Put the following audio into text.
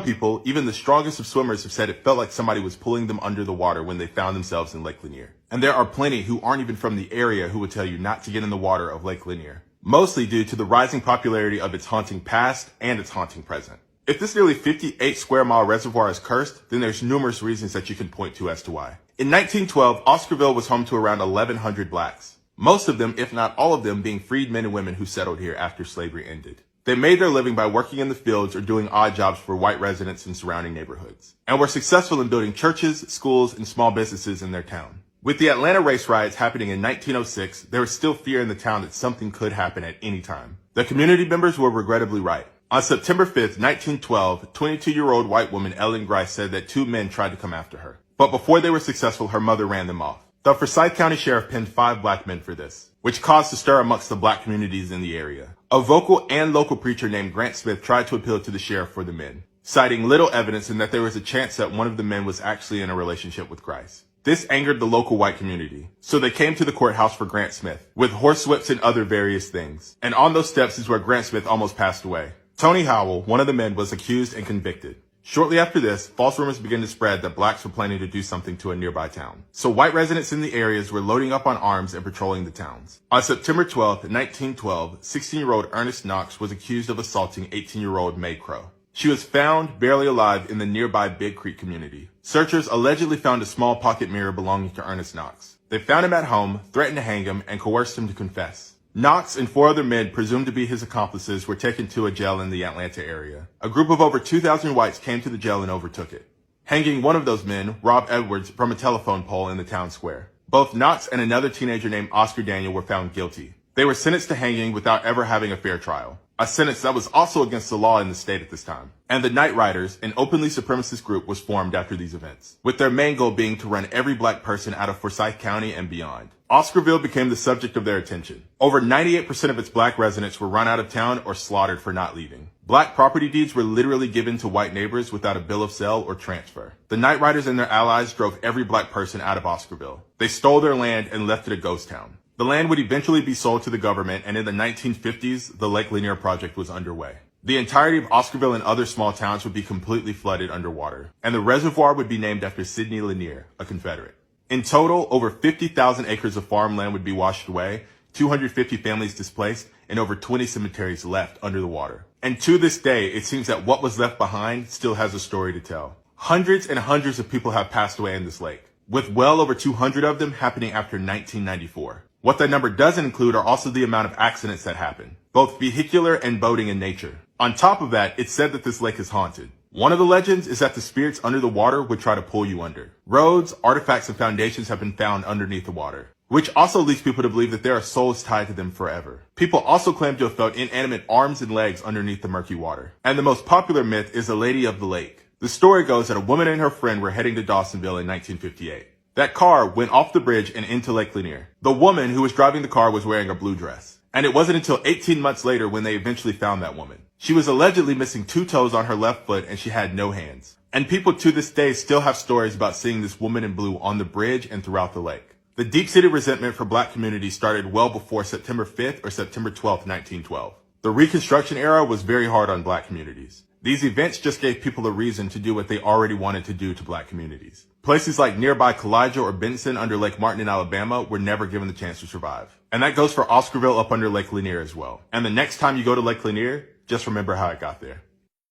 people, even the strongest of swimmers, have said it felt like somebody was pulling them under the water when they found themselves in Lake Lanier. And there are plenty who aren't even from the area who would tell you not to get in the water of Lake Lanier, mostly due to the rising popularity of its haunting past and its haunting present. If this nearly 58 square mile reservoir is cursed, then there's numerous reasons that you can point to as to why. In 1912, Oscarville was home to around 1,100 blacks, most of them, if not all of them, being freed men and women who settled here after slavery ended. They made their living by working in the fields or doing odd jobs for white residents in surrounding neighborhoods, and were successful in building churches, schools, and small businesses in their town. With the Atlanta race riots happening in 1906, there was still fear in the town that something could happen at any time. The community members were regrettably right. On September 5th, 1912, 22-year-old white woman Ellen Grice said that 2 men tried to come after her. But before they were successful, her mother ran them off. The Forsyth County Sheriff pinned 5 black men for this, which caused a stir amongst the black communities in the area. A vocal and local preacher named Grant Smith tried to appeal to the sheriff for the men, citing little evidence and that there was a chance that one of the men was actually in a relationship with Grice. This angered the local white community, so they came to the courthouse for Grant Smith, with horsewhips and other various things. And on those steps is where Grant Smith almost passed away. Tony Howell, one of the men, was accused and convicted. Shortly after this, false rumors began to spread that blacks were planning to do something to a nearby town. So white residents in the areas were loading up on arms and patrolling the towns. On September 12, 1912, 16-year-old Ernest Knox was accused of assaulting 18-year-old May Crow. She was found barely alive in the nearby Big Creek community. Searchers allegedly found a small pocket mirror belonging to Ernest Knox. They found him at home, threatened to hang him, and coerced him to confess. Knox and 4 other men, presumed to be his accomplices, were taken to a jail in the Atlanta area. A group of over 2,000 whites came to the jail and overtook it, hanging one of those men, Rob Edwards, from a telephone pole in the town square. Both Knox and another teenager named Oscar Daniel were found guilty. They were sentenced to hanging without ever having a fair trial, a sentence that was also against the law in the state at this time. And the Night Riders, an openly supremacist group, was formed after these events, with their main goal being to run every black person out of Forsyth County and beyond. Oscarville became the subject of their attention. Over 98% of its black residents were run out of town or slaughtered for not leaving. Black property deeds were literally given to white neighbors without a bill of sale or transfer. The Night Riders and their allies drove every black person out of Oscarville. They stole their land and left it a ghost town. The land would eventually be sold to the government, and in the 1950s, the Lake Lanier project was underway. The entirety of Oscarville and other small towns would be completely flooded underwater, and the reservoir would be named after Sidney Lanier, a Confederate. In total, over 50,000 acres of farmland would be washed away, 250 families displaced, and over 20 cemeteries left under the water. And to this day, it seems that what was left behind still has a story to tell. Hundreds and hundreds of people have passed away in this lake, with well over 200 of them happening after 1994. What that number doesn't include are also the amount of accidents that happen, both vehicular and boating in nature. On top of that, it's said that this lake is haunted. One of the legends is that the spirits under the water would try to pull you under. Roads, artifacts, and foundations have been found underneath the water, which also leads people to believe that there are souls tied to them forever. People also claim to have felt inanimate arms and legs underneath the murky water. And the most popular myth is the Lady of the Lake. The story goes that a woman and her friend were heading to Dawsonville in 1958. That car went off the bridge and into Lake Lanier. The woman who was driving the car was wearing a blue dress. And it wasn't until 18 months later when they eventually found that woman. She was allegedly missing 2 toes on her left foot and she had no hands. And people to this day still have stories about seeing this woman in blue on the bridge and throughout the lake. The deep-seated resentment for black communities started well before September 5th or September 12th, 1912. The Reconstruction era was very hard on black communities. These events just gave people a reason to do what they already wanted to do to black communities. Places like nearby Kalijah or Benson under Lake Martin in Alabama were never given the chance to survive. And that goes for Oscarville up under Lake Lanier as well. And the next time you go to Lake Lanier, just remember how it got there.